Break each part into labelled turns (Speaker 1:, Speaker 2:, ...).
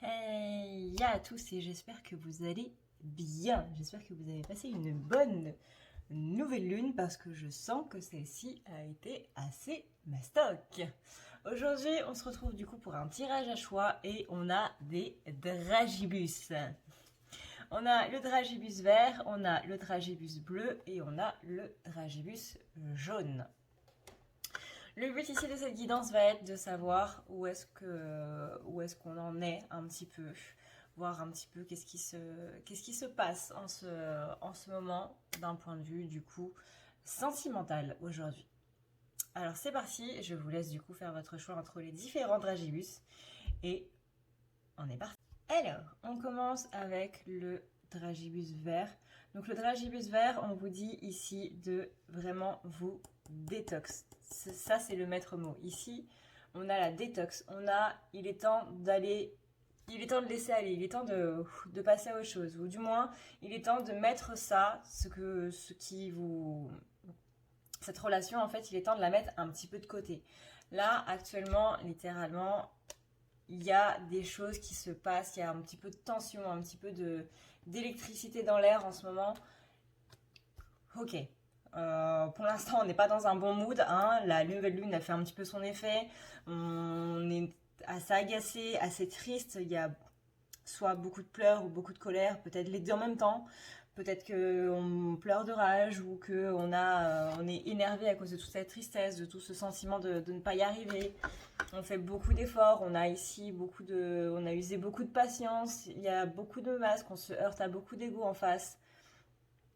Speaker 1: Hey à tous et j'espère que vous allez bien. J'espère que vous avez passé une bonne nouvelle lune parce que je sens que celle-ci a été assez mastoc. Aujourd'hui, on se retrouve du coup pour un tirage à choix et on a des dragibus. On a le dragibus vert, on a le dragibus bleu et on a le dragibus jaune. Le but ici de cette guidance va être de savoir où est-ce qu'on en est un petit peu, voir un petit peu qu'est-ce qui se passe en ce moment d'un point de vue du coup sentimental aujourd'hui. Alors c'est parti, je vous laisse du coup faire votre choix entre les différents dragibus et on est parti. Alors, on commence avec le dragibus vert. Donc le dragibus vert, on vous dit ici de vraiment vous détox. Ça, c'est le maître mot. Ici, on a la détox. Il est temps de laisser aller. Il est temps de passer à autre chose. Ou du moins, il est temps de mettre ça, cette relation, en fait, il est temps de la mettre un petit peu de côté. Là, actuellement, littéralement, il y a des choses qui se passent, il y a un petit peu de tension, un petit peu d'électricité dans l'air en ce moment. Ok. Pour l'instant, on n'est pas dans un bon mood. Hein. La nouvelle lune a fait un petit peu son effet. On est assez agacé, assez triste. Il y a soit beaucoup de pleurs ou beaucoup de colère, peut-être les deux en même temps. Peut-être qu'on pleure de rage ou on est énervé à cause de toute cette tristesse, de tout ce sentiment de ne pas y arriver. On fait beaucoup d'efforts, on a usé beaucoup de patience, il y a beaucoup de masques, on se heurte à beaucoup d'ego en face.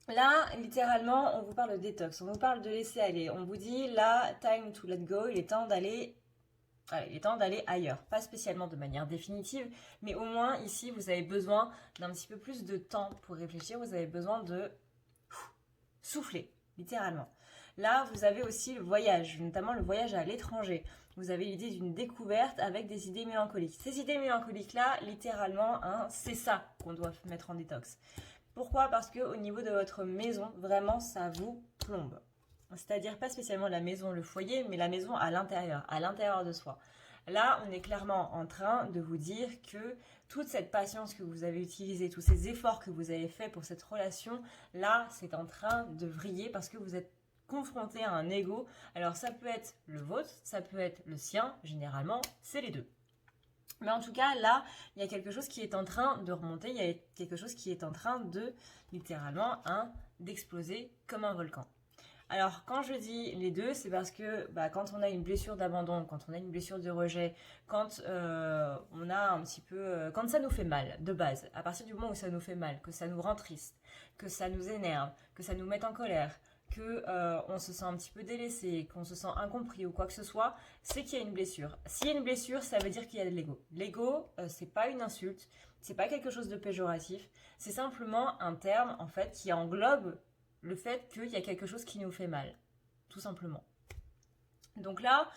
Speaker 1: Là, littéralement, on vous parle de détox, on vous parle de laisser aller. On vous dit, là, time to let go, il est temps d'aller ailleurs. Pas spécialement de manière définitive, mais au moins ici, vous avez besoin d'un petit peu plus de temps pour réfléchir. Vous avez besoin de souffler, littéralement. Là, vous avez aussi le voyage, notamment le voyage à l'étranger. Vous avez l'idée d'une découverte avec des idées mélancoliques. Ces idées mélancoliques-là, littéralement, hein, c'est ça qu'on doit mettre en détox. Pourquoi? Parce qu'au niveau de votre maison, vraiment, ça vous plombe. C'est-à-dire pas spécialement la maison, le foyer, mais la maison à l'intérieur de soi. Là, on est clairement en train de vous dire que toute cette patience que vous avez utilisée, tous ces efforts que vous avez faits pour cette relation, là, c'est en train de vriller parce que vous êtes confronté à un ego. Alors ça peut être le vôtre, ça peut être le sien, généralement, c'est les deux. Mais en tout cas, là, il y a quelque chose qui est en train de remonter, il y a quelque chose qui est en train de, littéralement, d'exploser comme un volcan. Alors, quand je dis les deux, c'est parce que quand on a une blessure d'abandon, quand on a une blessure de rejet, quand on a un petit peu... quand ça nous fait mal, de base, à partir du moment où ça nous fait mal, que ça nous rend triste, que ça nous énerve, que ça nous met en colère, que on se sent un petit peu délaissé, qu'on se sent incompris ou quoi que ce soit, c'est qu'il y a une blessure. S'il y a une blessure, ça veut dire qu'il y a de l'ego. L'ego, c'est pas une insulte, c'est pas quelque chose de péjoratif, c'est simplement un terme en fait qui englobe le fait qu'il y a quelque chose qui nous fait mal, tout simplement. Donc là,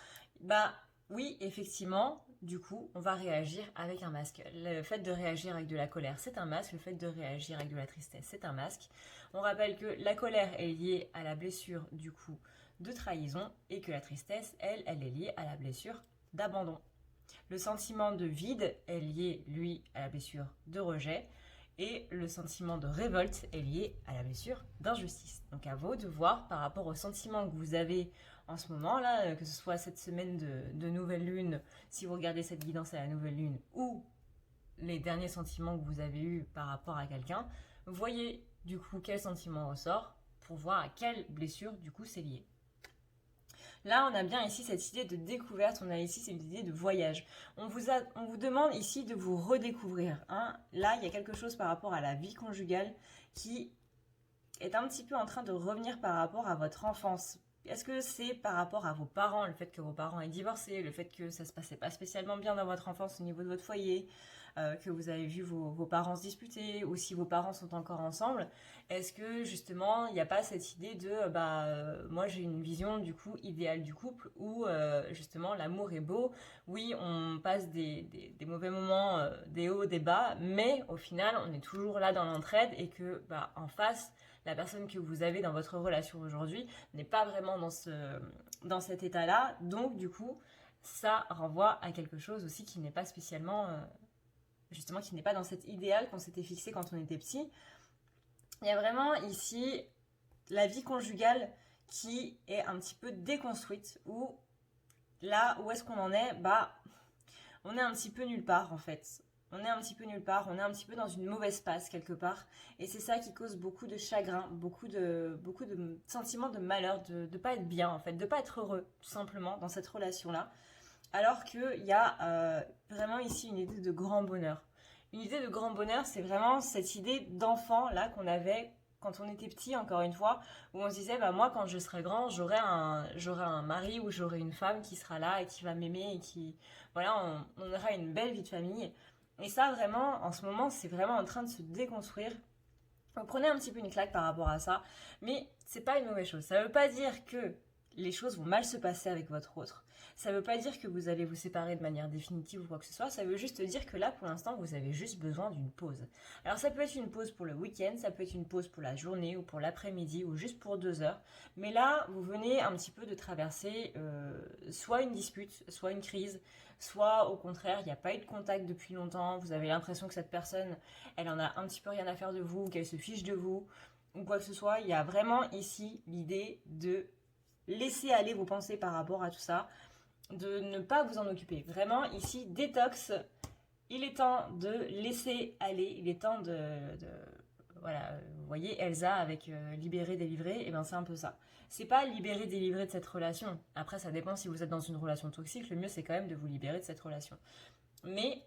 Speaker 1: oui, effectivement, du coup, on va réagir avec un masque. Le fait de réagir avec de la colère, c'est un masque. Le fait de réagir avec de la tristesse, c'est un masque. On rappelle que la colère est liée à la blessure, du coup, de trahison et que la tristesse, elle est liée à la blessure d'abandon. Le sentiment de vide est lié, lui, à la blessure de rejet. Et le sentiment de révolte est lié à la blessure d'injustice. Donc à vous de voir par rapport au sentiment que vous avez en ce moment là, que ce soit cette semaine de nouvelle lune, si vous regardez cette guidance à la nouvelle lune, ou les derniers sentiments que vous avez eus par rapport à quelqu'un, voyez du coup quel sentiment ressort pour voir à quelle blessure du coup c'est lié. Là, on a bien ici cette idée de découverte, on a ici cette idée de voyage. On vous demande ici de vous redécouvrir. Hein. Là, il y a quelque chose par rapport à la vie conjugale qui est un petit peu en train de revenir par rapport à votre enfance. Est-ce que c'est par rapport à vos parents, le fait que vos parents aient divorcé, le fait que ça se passait pas spécialement bien dans votre enfance au niveau de votre foyer, que vous avez vu vos parents se disputer, ou si vos parents sont encore ensemble, est-ce que justement il n'y a pas cette idée de moi j'ai une vision du coup idéale du couple où justement l'amour est beau, oui on passe des mauvais moments, des hauts, des bas, mais au final on est toujours là dans l'entraide et que en face la personne que vous avez dans votre relation aujourd'hui n'est pas vraiment dans cet état-là. Donc, du coup, ça renvoie à quelque chose aussi qui n'est pas spécialement justement qui n'est pas dans cet idéal qu'on s'était fixé quand on était petit. Il y a vraiment ici la vie conjugale qui est un petit peu déconstruite, où là où est-ce qu'on en est, on est un petit peu nulle part en fait. On est un petit peu nulle part, on est un petit peu dans une mauvaise passe quelque part. Et c'est ça qui cause beaucoup de chagrin, beaucoup de sentiments de malheur, de ne pas être bien en fait, de ne pas être heureux tout simplement dans cette relation-là. Alors qu'il y a vraiment ici une idée de grand bonheur. Une idée de grand bonheur, c'est vraiment cette idée d'enfant là qu'on avait quand on était petit, encore une fois, où on se disait, moi quand je serai grand, j'aurai un mari ou j'aurai une femme qui sera là et qui va m'aimer et qui, voilà, on aura une belle vie de famille. Et ça, vraiment, en ce moment, c'est vraiment en train de se déconstruire. Vous prenez un petit peu une claque par rapport à ça, mais c'est pas une mauvaise chose. Ça veut pas dire que les choses vont mal se passer avec votre autre. Ça veut pas dire que vous allez vous séparer de manière définitive ou quoi que ce soit. Ça veut juste dire que là, pour l'instant, vous avez juste besoin d'une pause. Alors ça peut être une pause pour le week-end, ça peut être une pause pour la journée ou pour l'après-midi ou juste pour 2 heures. Mais là, vous venez un petit peu de traverser soit une dispute, soit une crise, soit au contraire, il n'y a pas eu de contact depuis longtemps. Vous avez l'impression que cette personne, elle en a un petit peu rien à faire de vous, qu'elle se fiche de vous ou quoi que ce soit. Il y a vraiment ici l'idée de laisser aller vos pensées par rapport à tout ça, de ne pas vous en occuper. Vraiment, ici, détox, il est temps de laisser aller, il est temps voilà, vous voyez Elsa avec libérer, délivrer, et ben c'est un peu ça. C'est pas libérer, délivrer de cette relation. Après, ça dépend si vous êtes dans une relation toxique, le mieux c'est quand même de vous libérer de cette relation. Mais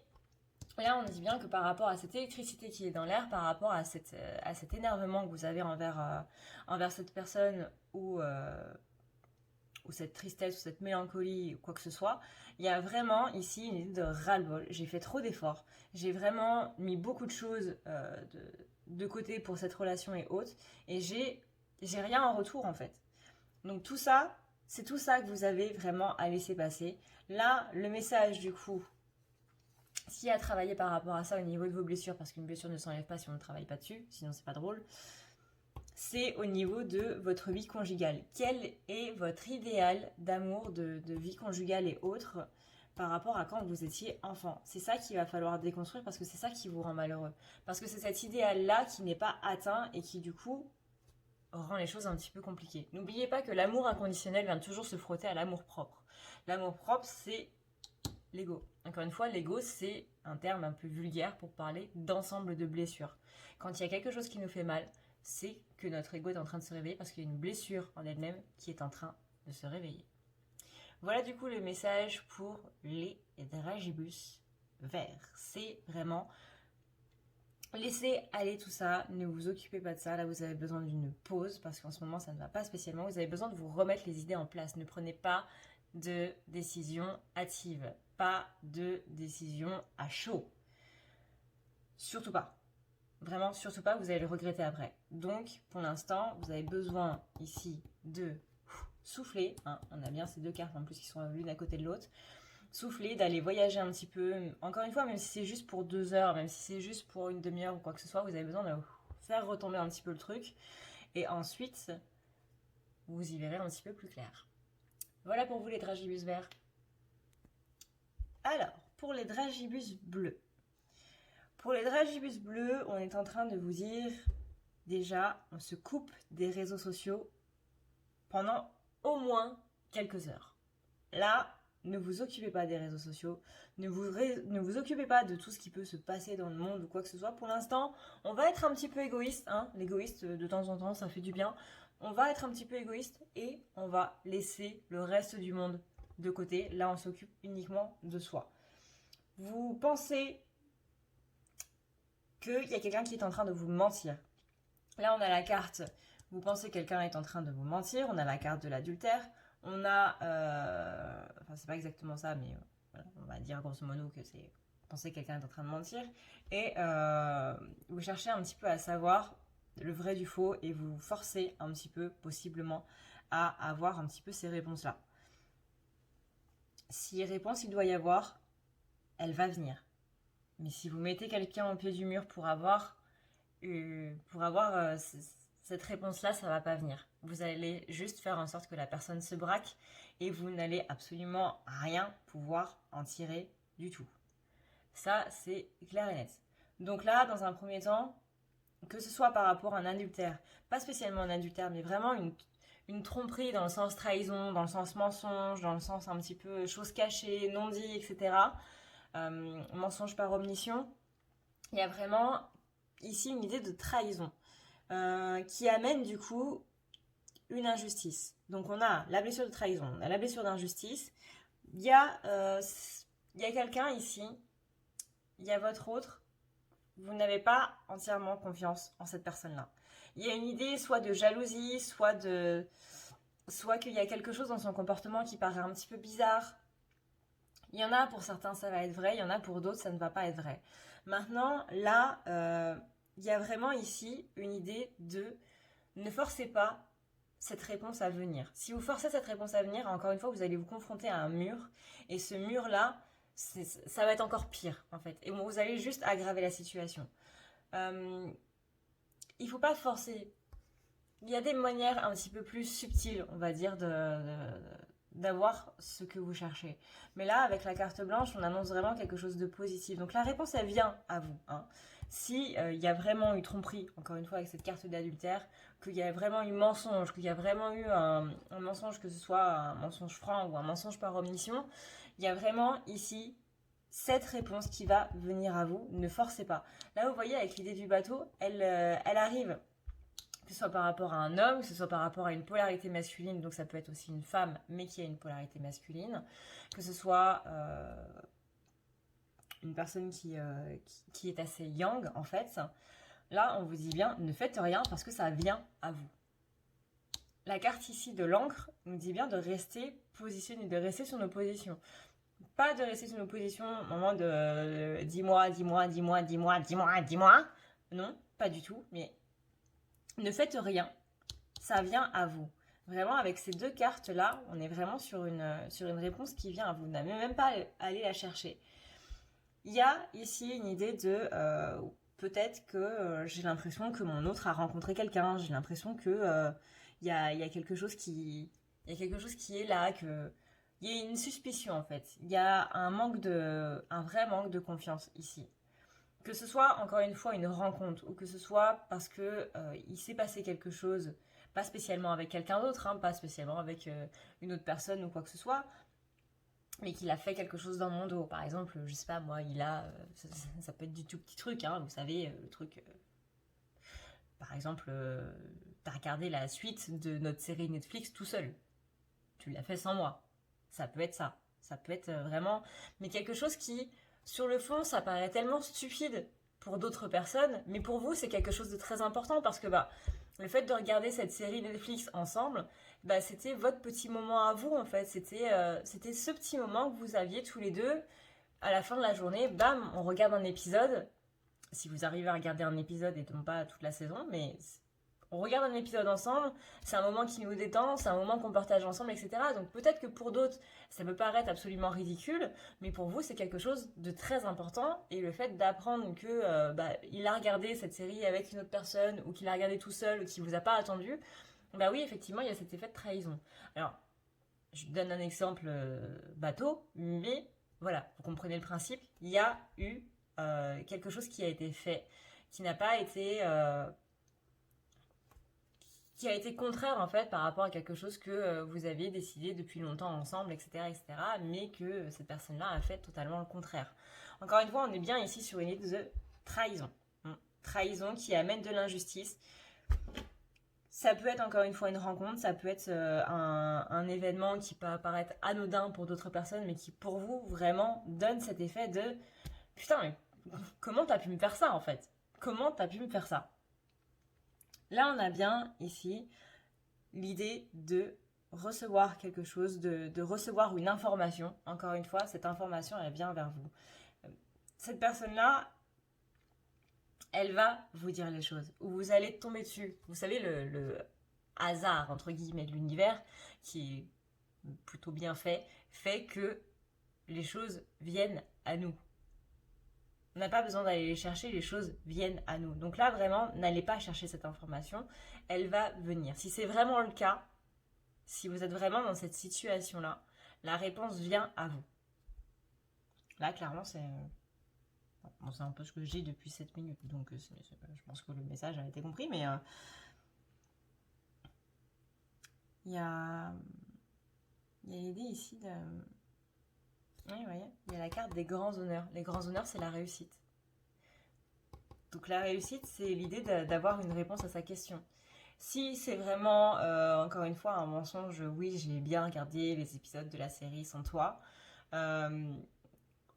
Speaker 1: là, on dit bien que par rapport à cette électricité qui est dans l'air, par rapport à cet énervement que vous avez envers cette personne ou cette tristesse ou cette mélancolie ou quoi que ce soit, il y a vraiment ici une idée de ras-le-bol. J'ai fait trop d'efforts, j'ai vraiment mis beaucoup de choses de côté pour cette relation et autres, et j'ai rien en retour en fait. Donc tout ça, c'est tout ça que vous avez vraiment à laisser passer. Là, le message du coup, s'il y a à travailler par rapport à ça au niveau de vos blessures, parce qu'une blessure ne s'enlève pas si on ne travaille pas dessus, sinon c'est pas drôle, c'est au niveau de votre vie conjugale. Quel est votre idéal d'amour, de vie conjugale et autres par rapport à quand vous étiez enfant? C'est ça qu'il va falloir déconstruire, parce que c'est ça qui vous rend malheureux. Parce que c'est cet idéal-là qui n'est pas atteint et qui du coup rend les choses un petit peu compliquées. N'oubliez pas que l'amour inconditionnel vient toujours se frotter à l'amour propre. L'amour propre, c'est l'ego. Encore une fois, l'ego, c'est un terme un peu vulgaire pour parler d'ensemble de blessures. Quand il y a quelque chose qui nous fait mal, c'est que notre ego est en train de se réveiller parce qu'il y a une blessure en elle-même qui est en train de se réveiller. Voilà du coup le message pour les dragibus verts. C'est vraiment laissez aller tout ça, ne vous occupez pas de ça. Là, vous avez besoin d'une pause parce qu'en ce moment, ça ne va pas spécialement. Vous avez besoin de vous remettre les idées en place. Ne prenez pas de décision hâtive, pas de décision à chaud. Surtout pas. Vraiment, surtout pas, vous allez le regretter après. Donc, pour l'instant, vous avez besoin ici de souffler. Hein. On a bien ces 2 cartes en plus qui sont l'une à côté de l'autre. Souffler, d'aller voyager un petit peu. Encore une fois, même si c'est juste pour 2 heures, même si c'est juste pour une demi-heure ou quoi que ce soit, vous avez besoin de faire retomber un petit peu le truc. Et ensuite, vous y verrez un petit peu plus clair. Voilà pour vous les dragibus verts. Alors, pour les dragibus bleus. Pour les dragibus bleus, on est en train de vous dire, déjà, on se coupe des réseaux sociaux pendant au moins quelques heures. Là, ne vous occupez pas des réseaux sociaux, ne vous occupez pas de tout ce qui peut se passer dans le monde ou quoi que ce soit. Pour l'instant, on va être un petit peu égoïste, hein. L'égoïste, de temps en temps, ça fait du bien. On va être un petit peu égoïste et on va laisser le reste du monde de côté. Là, on s'occupe uniquement de soi. Vous pensez qu'il y a quelqu'un qui est en train de vous mentir. Là, on a la carte, vous pensez que quelqu'un est en train de vous mentir. On a la carte de l'adultère. On a, enfin c'est pas exactement ça, mais voilà, on va dire grosso modo que c'est, vous pensez que quelqu'un est en train de mentir. Et vous cherchez un petit peu à savoir le vrai du faux et vous forcez un petit peu, possiblement, à avoir un petit peu ces réponses-là. Si réponse il doit y avoir, elle va venir. Mais si vous mettez quelqu'un au pied du mur pour avoir cette réponse-là, ça va pas venir. Vous allez juste faire en sorte que la personne se braque et vous n'allez absolument rien pouvoir en tirer du tout. Ça, c'est clair et net. Donc là, dans un premier temps, que ce soit par rapport à un adultère, pas spécialement un adultère, mais vraiment une tromperie dans le sens trahison, dans le sens mensonge, dans le sens un petit peu chose cachée, non dit, etc. Mensonge par omission. Il y a vraiment ici une idée de trahison qui amène du coup une injustice. Donc on a la blessure de trahison, on a la blessure d'injustice. Il y a quelqu'un ici, il y a votre autre, vous n'avez pas entièrement confiance en cette personne-là. Il y a une idée soit de jalousie, soit qu'il y a quelque chose dans son comportement qui paraît un petit peu bizarre. Il y en a pour certains ça va être vrai, il y en a pour d'autres ça ne va pas être vrai. Maintenant, là, il y a vraiment ici une idée de ne forcez pas cette réponse à venir. Si vous forcez cette réponse à venir, encore une fois, vous allez vous confronter à un mur. Et ce mur-là, ça va être encore pire, en fait. Et vous allez juste aggraver la situation. Il ne faut pas forcer. Il y a des manières un petit peu plus subtiles, on va dire, d'avoir ce que vous cherchez. Mais là, avec la carte blanche, on annonce vraiment quelque chose de positif. Donc la réponse, elle vient à vous. Si il y a vraiment eu tromperie, encore une fois avec cette carte d'adultère, qu'il y a vraiment eu mensonge, qu'il y a vraiment eu un mensonge, que ce soit un mensonge franc ou un mensonge par omission, il y a vraiment ici cette réponse qui va venir à vous. Ne forcez pas. Là, vous voyez, avec l'idée du bateau, elle arrive, que ce soit par rapport à un homme, que ce soit par rapport à une polarité masculine, donc ça peut être aussi une femme, mais qui a une polarité masculine, que ce soit une personne qui est assez yang, en fait. Là, on vous dit bien, ne faites rien parce que ça vient à vous. La carte ici de l'encre nous dit bien de rester positionné, de rester sur nos positions. Pas de rester sur nos positions au moment de dis-moi. Non, pas du tout, mais ne faites rien, ça vient à vous. Vraiment, avec ces deux cartes-là, on est vraiment sur une réponse qui vient à vous. Vous n'avez même pas à aller la chercher. Il y a ici une idée de peut-être que j'ai l'impression que mon autre a rencontré quelqu'un, j'ai l'impression que il y a quelque chose qui est là, que il y a une suspicion en fait. Il y a un vrai manque de confiance ici. Que ce soit encore une fois une rencontre ou que ce soit parce que il s'est passé quelque chose, pas spécialement avec quelqu'un d'autre, pas spécialement avec une autre personne ou quoi que ce soit, mais qu'il a fait quelque chose dans mon dos. Par exemple, je sais pas moi, ça peut être du tout petit truc, vous savez, le truc. Par exemple, t'as regardé la suite de notre série Netflix tout seul. Tu l'as fait sans moi. Ça peut être ça. Ça peut être vraiment, mais quelque chose qui, sur le fond, ça paraît tellement stupide pour d'autres personnes, mais pour vous, c'est quelque chose de très important parce que le fait de regarder cette série Netflix ensemble, c'était votre petit moment à vous en fait. C'était ce petit moment que vous aviez tous les deux. À la fin de la journée, bam, on regarde un épisode. Si vous arrivez à regarder un épisode et non pas toute la saison, mais on regarde un épisode ensemble, c'est un moment qui nous détend, c'est un moment qu'on partage ensemble, etc. Donc peut-être que pour d'autres, ça peut paraître absolument ridicule, mais pour vous, c'est quelque chose de très important. Et le fait d'apprendre que il a regardé cette série avec une autre personne, ou qu'il a regardé tout seul, ou qu'il vous a pas attendu, oui, effectivement, il y a cet effet de trahison. Alors, je donne un exemple bateau, mais voilà, vous comprenez le principe. Il y a eu quelque chose qui a été fait, qui n'a pas été... qui a été contraire en fait par rapport à quelque chose que vous aviez décidé depuis longtemps ensemble, etc., mais que cette personne-là a fait totalement le contraire. Encore une fois, on est bien ici sur une idée de trahison. Trahison qui amène de l'injustice. Ça peut être encore une fois une rencontre, ça peut être un événement qui peut apparaître anodin pour d'autres personnes, mais qui pour vous vraiment donne cet effet de putain, mais comment t'as pu me faire ça en fait? Comment t'as pu me faire ça? Là, on a bien ici l'idée de recevoir quelque chose, de recevoir une information. Encore une fois, cette information, elle vient vers vous. Cette personne-là, elle va vous dire les choses. Ou vous allez tomber dessus. Vous savez, le hasard, entre guillemets, de l'univers, qui est plutôt bien fait que les choses viennent à nous. On n'a pas besoin d'aller les chercher, les choses viennent à nous. Donc là, vraiment, n'allez pas chercher cette information, elle va venir. Si c'est vraiment le cas, si vous êtes vraiment dans cette situation-là, la réponse vient à vous. Là, clairement, Bon, c'est un peu ce que je dis depuis 7 minutes, donc je pense que le message a été compris, mais il y a l'idée ici de... Oui, vous voyez, il y a la carte des grands honneurs. Les grands honneurs, c'est la réussite. Donc la réussite, c'est l'idée d'avoir une réponse à sa question. Si c'est vraiment, encore une fois, un mensonge, oui, j'ai bien regardé les épisodes de la série sans toi,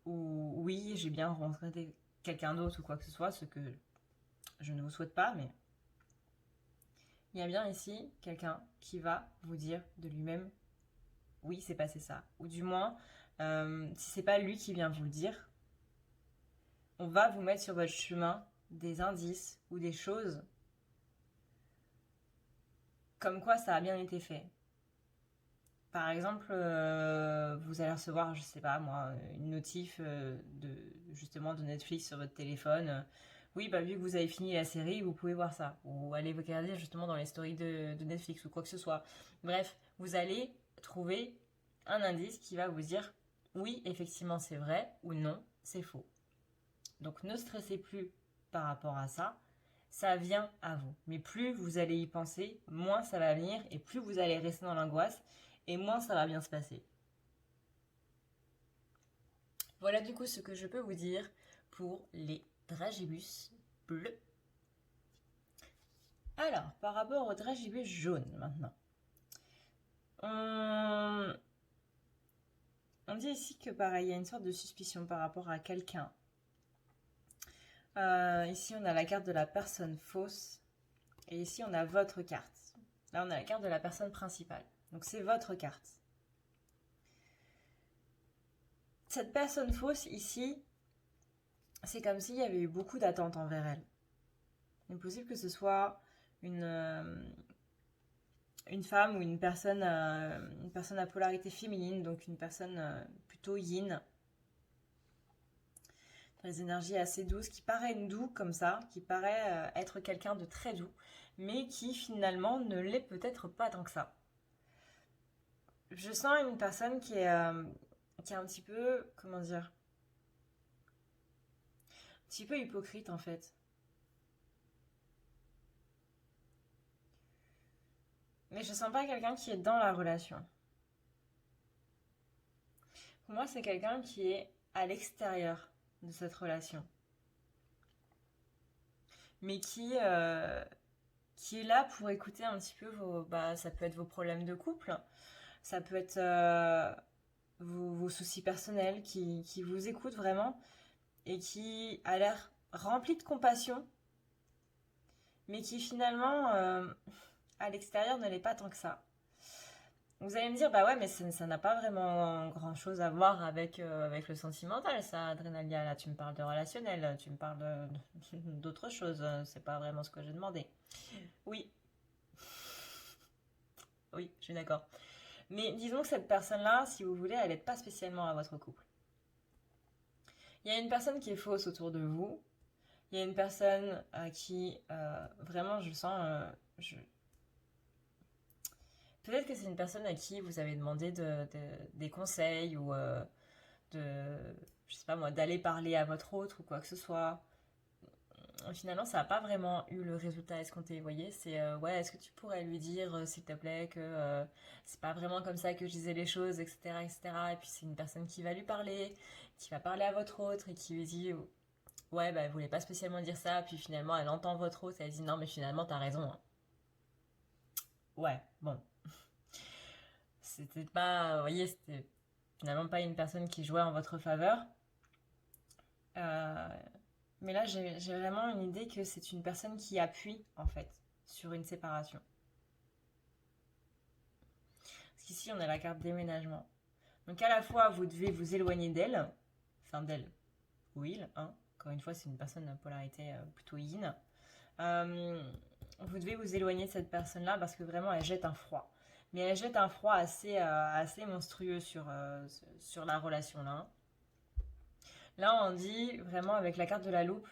Speaker 1: ou oui, j'ai bien rencontré quelqu'un d'autre ou quoi que ce soit, ce que je ne vous souhaite pas, mais il y a bien ici quelqu'un qui va vous dire de lui-même, oui, c'est passé ça. Ou du moins, si c'est pas lui qui vient vous le dire, on va vous mettre sur votre chemin des indices ou des choses comme quoi ça a bien été fait. Par exemple, vous allez recevoir, je sais pas moi, une notif justement de Netflix sur votre téléphone. Oui, bah vu que vous avez fini la série, vous pouvez voir ça. Ou allez vous regarder justement dans les stories de Netflix ou quoi que ce soit. Bref, vous allez trouver un indice qui va vous dire oui, effectivement c'est vrai ou non, c'est faux. Donc ne stressez plus par rapport à ça. Ça vient à vous. Mais plus vous allez y penser, moins ça va venir et plus vous allez rester dans l'angoisse et moins ça va bien se passer. Voilà du coup ce que je peux vous dire pour les dragibus bleus. Alors, par rapport aux dragibus jaunes maintenant. On dit ici que pareil, il y a une sorte de suspicion par rapport à quelqu'un. Ici, on a la carte de la personne fausse. Et ici, on a votre carte. Là, on a la carte de la personne principale. Donc, c'est votre carte. Cette personne fausse, ici, c'est comme s'il y avait eu beaucoup d'attentes envers elle. Il est possible que ce soit une femme ou une personne à polarité féminine, donc une personne plutôt yin. Des énergies assez douces, qui paraît doux comme ça, qui paraît être quelqu'un de très doux, mais qui finalement ne l'est peut-être pas tant que ça. Je sens une personne qui est un petit peu, comment dire, un petit peu hypocrite en fait. Mais je sens pas quelqu'un qui est dans la relation. Pour moi, c'est quelqu'un qui est à l'extérieur de cette relation. Mais qui est là pour écouter un petit peu ça peut être vos problèmes de couple, ça peut être vos soucis personnels, qui vous écoute vraiment et qui a l'air rempli de compassion, mais qui finalement, à l'extérieur, ne l'est pas tant que ça. Vous allez me dire, bah ouais, mais ça n'a pas vraiment grand chose à voir avec le sentimental, ça, Adrénalia. Là, tu me parles de relationnel, tu me parles d'autre chose, c'est pas vraiment ce que j'ai demandé. Oui, oui, je suis d'accord. Mais disons que cette personne-là, si vous voulez, elle n'aide pas spécialement à votre couple. Il y a une personne qui est fausse autour de vous. Il y a une personne à qui, vraiment, je sens... Peut-être que c'est une personne à qui vous avez demandé des conseils ou je sais pas moi, d'aller parler à votre autre ou quoi que ce soit. Finalement, ça n'a pas vraiment eu le résultat escompté, vous voyez. C'est, ouais, est-ce que tu pourrais lui dire, s'il te plaît, que c'est pas vraiment comme ça que je disais les choses, etc., etc. Et puis c'est une personne qui va lui parler, qui va parler à votre autre et qui lui dit, ouais, bah, elle voulait pas spécialement dire ça. Puis finalement, elle entend votre autre et elle dit, non, mais finalement, t'as raison, hein. Ouais, bon. C'était pas, vous voyez, c'était finalement pas une personne qui jouait en votre faveur. Euh, mais là, j'ai vraiment une idée que c'est une personne qui appuie, en fait, sur une séparation. Parce qu'ici, on a la carte déménagement. Donc, à la fois, vous devez vous éloigner d'elle, enfin d'elle, ou il, hein. Encore une fois, c'est une personne à polarité plutôt yin. Vous devez vous éloigner de cette personne-là parce que vraiment, elle jette un froid. Mais elle jette un froid assez monstrueux sur la relation là. Là, on dit vraiment avec la carte de la loupe,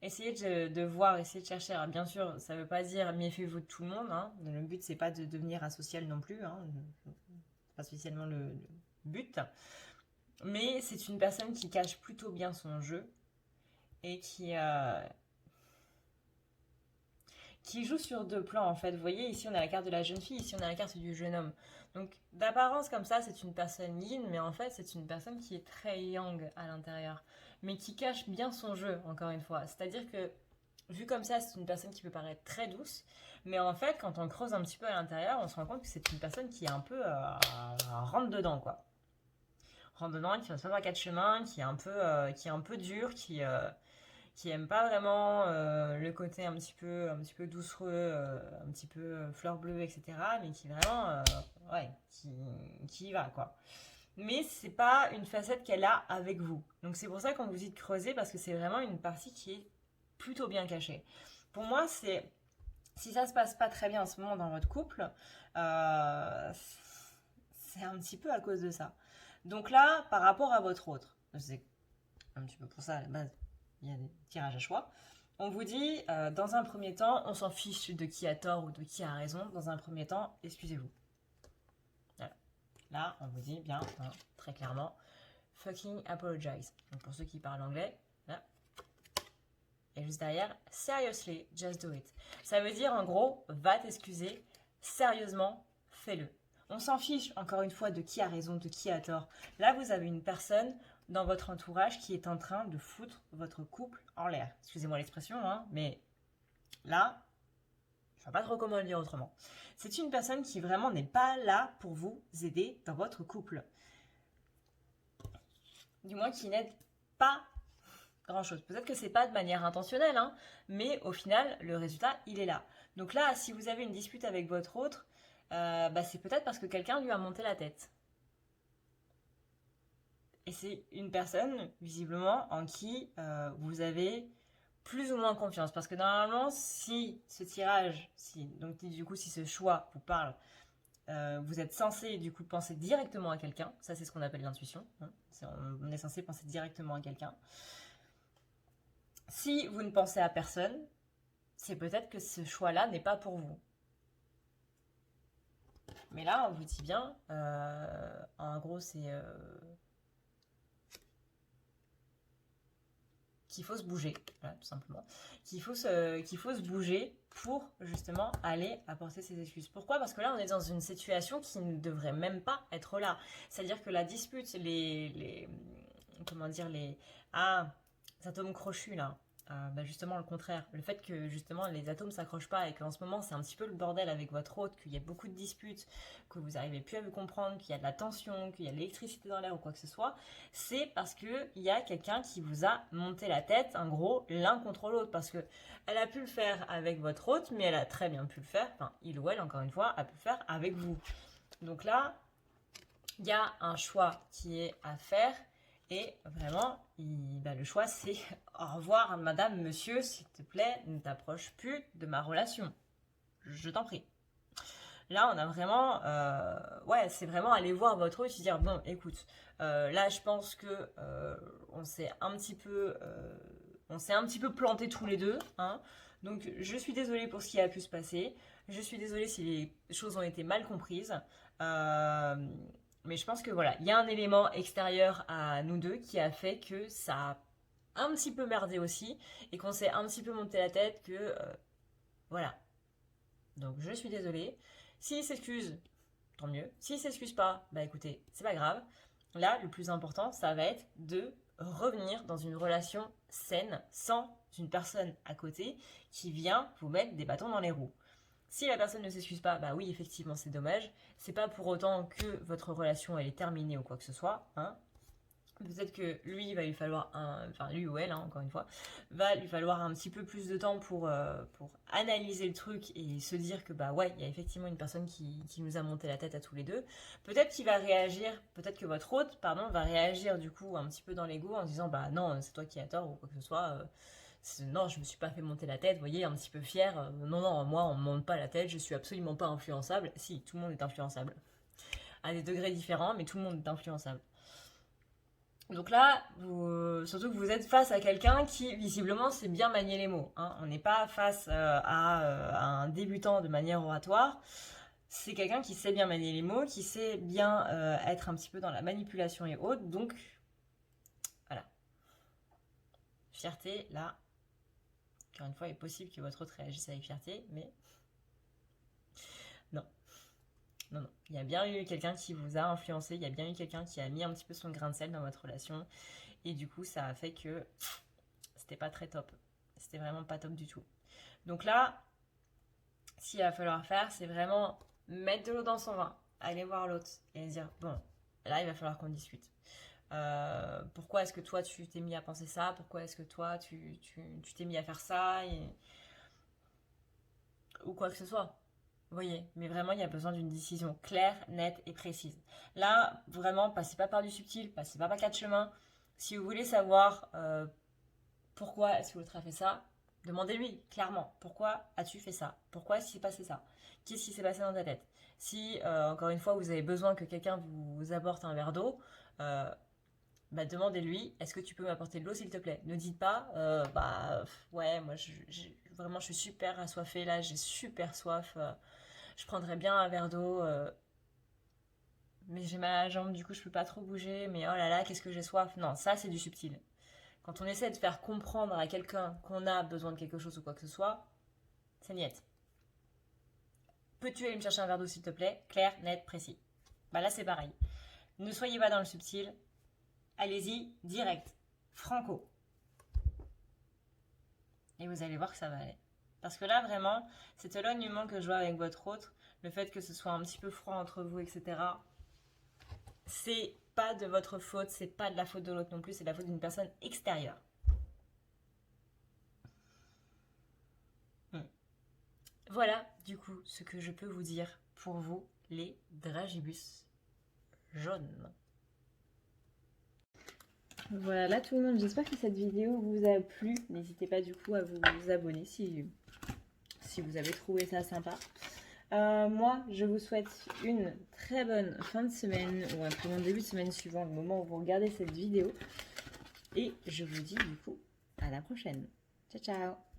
Speaker 1: essayez de voir, essayez de chercher. Alors, bien sûr, ça ne veut pas dire méfiez-vous de tout le monde, hein. Le but, c'est pas de devenir asocial non plus, hein. C'est pas spécialement le but. Mais c'est une personne qui cache plutôt bien son jeu et qui joue sur deux plans en fait. Vous voyez, ici on a la carte de la jeune fille, ici on a la carte du jeune homme. Donc d'apparence comme ça, c'est une personne yin, mais en fait c'est une personne qui est très yang à l'intérieur, mais qui cache bien son jeu, encore une fois. C'est-à-dire que, vu comme ça, c'est une personne qui peut paraître très douce, mais en fait, quand on creuse un petit peu à l'intérieur, on se rend compte que c'est une personne qui est un peu rentre dedans, quoi. Rentre dedans, qui va se faire quatre chemins, qui est un peu dur, qui aime pas vraiment le côté un petit peu doucereux, un petit peu fleur bleue, etc. Mais qui vraiment, ouais, qui y va, quoi. Mais c'est pas une facette qu'elle a avec vous. Donc c'est pour ça qu'on vous dit de creuser, parce que c'est vraiment une partie qui est plutôt bien cachée. Pour moi, c'est si ça se passe pas très bien en ce moment dans votre couple, c'est un petit peu à cause de ça. Donc là, par rapport à votre autre, c'est un petit peu pour ça à la base, il y a des tirages à choix. On vous dit, dans un premier temps, on s'en fiche de qui a tort ou de qui a raison. Dans un premier temps, excusez-vous. Voilà. Là, on vous dit bien, hein, très clairement, fucking apologize. Donc pour ceux qui parlent anglais, là. Et juste derrière, seriously, just do it. Ça veut dire en gros, va t'excuser, sérieusement, fais-le. On s'en fiche encore une fois de qui a raison, de qui a tort. Là, vous avez une personne dans votre entourage qui est en train de foutre votre couple en l'air. Excusez-moi l'expression, hein, mais là, je ne sais pas trop comment le dire autrement. C'est une personne qui vraiment n'est pas là pour vous aider dans votre couple. Du moins, qui n'aide pas grand-chose. Peut-être que c'est pas de manière intentionnelle, hein, mais au final, le résultat, il est là. Donc là, si vous avez une dispute avec votre autre, c'est peut-être parce que quelqu'un lui a monté la tête. Et c'est une personne, visiblement, en qui vous avez plus ou moins confiance. Parce que normalement, si ce tirage, donc du coup, si ce choix vous parle, vous êtes censé du coup penser directement à quelqu'un. Ça, c'est ce qu'on appelle l'intuition, hein. On est censé penser directement à quelqu'un. Si vous ne pensez à personne, c'est peut-être que ce choix-là n'est pas pour vous. Mais là, on vous dit bien, en gros, c'est qu'il faut se bouger, voilà, tout simplement. Qu'il faut se bouger pour justement aller apporter ses excuses. Pourquoi? Parce que là, on est dans une situation qui ne devrait même pas être là. C'est-à-dire que la dispute, comment dire, les atomes crochus là, justement le contraire. Le fait que justement les atomes s'accrochent pas et qu'en ce moment c'est un petit peu le bordel avec votre hôte, qu'il y a beaucoup de disputes, que vous n'arrivez plus à vous comprendre, qu'il y a de la tension, qu'il y a de l'électricité dans l'air ou quoi que ce soit, c'est parce qu'il y a quelqu'un qui vous a monté la tête, en gros, l'un contre l'autre. Parce que elle a pu le faire avec votre hôte, mais elle a très bien pu le faire, enfin il ou elle encore une fois, a pu le faire avec vous. Donc là, il y a un choix qui est à faire. Et vraiment, le choix, c'est au revoir, madame, monsieur, s'il te plaît, ne t'approche plus de ma relation. Je t'en prie. Là, on a vraiment, c'est vraiment aller voir votre autre et dire, bon, écoute, là, je pense que on s'est un petit peu planté tous les deux, hein. Donc, je suis désolée pour ce qui a pu se passer. Je suis désolée si les choses ont été mal comprises. Mais je pense que voilà, il y a un élément extérieur à nous deux qui a fait que ça a un petit peu merdé aussi et qu'on s'est un petit peu monté la tête que voilà. Donc je suis désolée. S'il s'excuse, tant mieux. S'il s'excuse pas, écoutez, c'est pas grave. Là, le plus important, ça va être de revenir dans une relation saine sans une personne à côté qui vient vous mettre des bâtons dans les roues. Si la personne ne s'excuse pas, oui, effectivement, c'est dommage. C'est pas pour autant que votre relation elle est terminée ou quoi que ce soit, hein. Peut-être que lui, il va lui falloir lui ou elle, hein, encore une fois, va lui falloir un petit peu plus de temps pour analyser le truc et se dire que il y a effectivement une personne qui nous a monté la tête à tous les deux. Peut-être qu'il va réagir, peut-être que votre hôte, va réagir du coup un petit peu dans l'ego en disant non, c'est toi qui as tort ou quoi que ce soit. Non, je me suis pas fait monter la tête, vous voyez, un petit peu fier. Non, moi, on me monte pas la tête, je suis absolument pas influençable. Si, tout le monde est influençable. À des degrés différents, mais tout le monde est influençable. Donc là, surtout que vous êtes face à quelqu'un qui, visiblement, sait bien manier les mots, hein. On n'est pas face à un débutant de manière oratoire. C'est quelqu'un qui sait bien manier les mots, qui sait bien être un petit peu dans la manipulation et autres. Donc, voilà. fierté, là, encore une fois, il est possible que votre autre réagisse avec fierté, mais non. Non, non. Il y a bien eu quelqu'un qui vous a influencé, il y a bien eu quelqu'un qui a mis un petit peu son grain de sel dans votre relation, et du coup, ça a fait que c'était pas très top. C'était vraiment pas top du tout. Donc là, ce qu'il va falloir faire, c'est vraiment mettre de l'eau dans son vin, aller voir l'autre et dire, bon, là, il va falloir qu'on discute. Pourquoi est-ce que toi, tu t'es mis à penser ça? Pourquoi est-ce que toi, tu t'es mis à faire ça ou quoi que ce soit. Vous voyez, mais vraiment, il y a besoin d'une décision claire, nette et précise. Là, vraiment, passez pas par du subtil, passez pas par quatre chemins. Si vous voulez savoir pourquoi est-ce que l'autre a fait ça, demandez-lui clairement. Pourquoi as-tu fait ça? Pourquoi s'est passé ça? Qu'est-ce qui s'est passé dans ta tête? Si, encore une fois, vous avez besoin que quelqu'un vous apporte un verre d'eau, bah, demandez-lui, est-ce que tu peux m'apporter de l'eau s'il te plaît? Ne dites pas, ouais, moi vraiment je suis super assoiffée là, j'ai super soif, je prendrais bien un verre d'eau, mais j'ai mal à la jambe, du coup je peux pas trop bouger, mais oh là là, qu'est-ce que j'ai soif. Non, ça c'est du subtil. Quand on essaie de faire comprendre à quelqu'un qu'on a besoin de quelque chose ou quoi que ce soit, c'est niette. Peux-tu aller me chercher un verre d'eau s'il te plaît? Clair, net, précis. Bah là c'est pareil. Ne soyez pas dans le subtil, allez-y direct, franco. Et vous allez voir que ça va aller. Parce que là, vraiment, cet éloignement que je vois avec votre autre, le fait que ce soit un petit peu froid entre vous, etc., c'est pas de votre faute, c'est pas de la faute de l'autre non plus, c'est de la faute d'une personne extérieure. Voilà, du coup, ce que je peux vous dire pour vous, les dragibus jaunes. Voilà tout le monde, j'espère que cette vidéo vous a plu. N'hésitez pas du coup à vous abonner si vous avez trouvé ça sympa. Moi, je vous souhaite une très bonne fin de semaine ou un très bon début de semaine suivant le moment où vous regardez cette vidéo. Et je vous dis du coup à la prochaine. Ciao, ciao!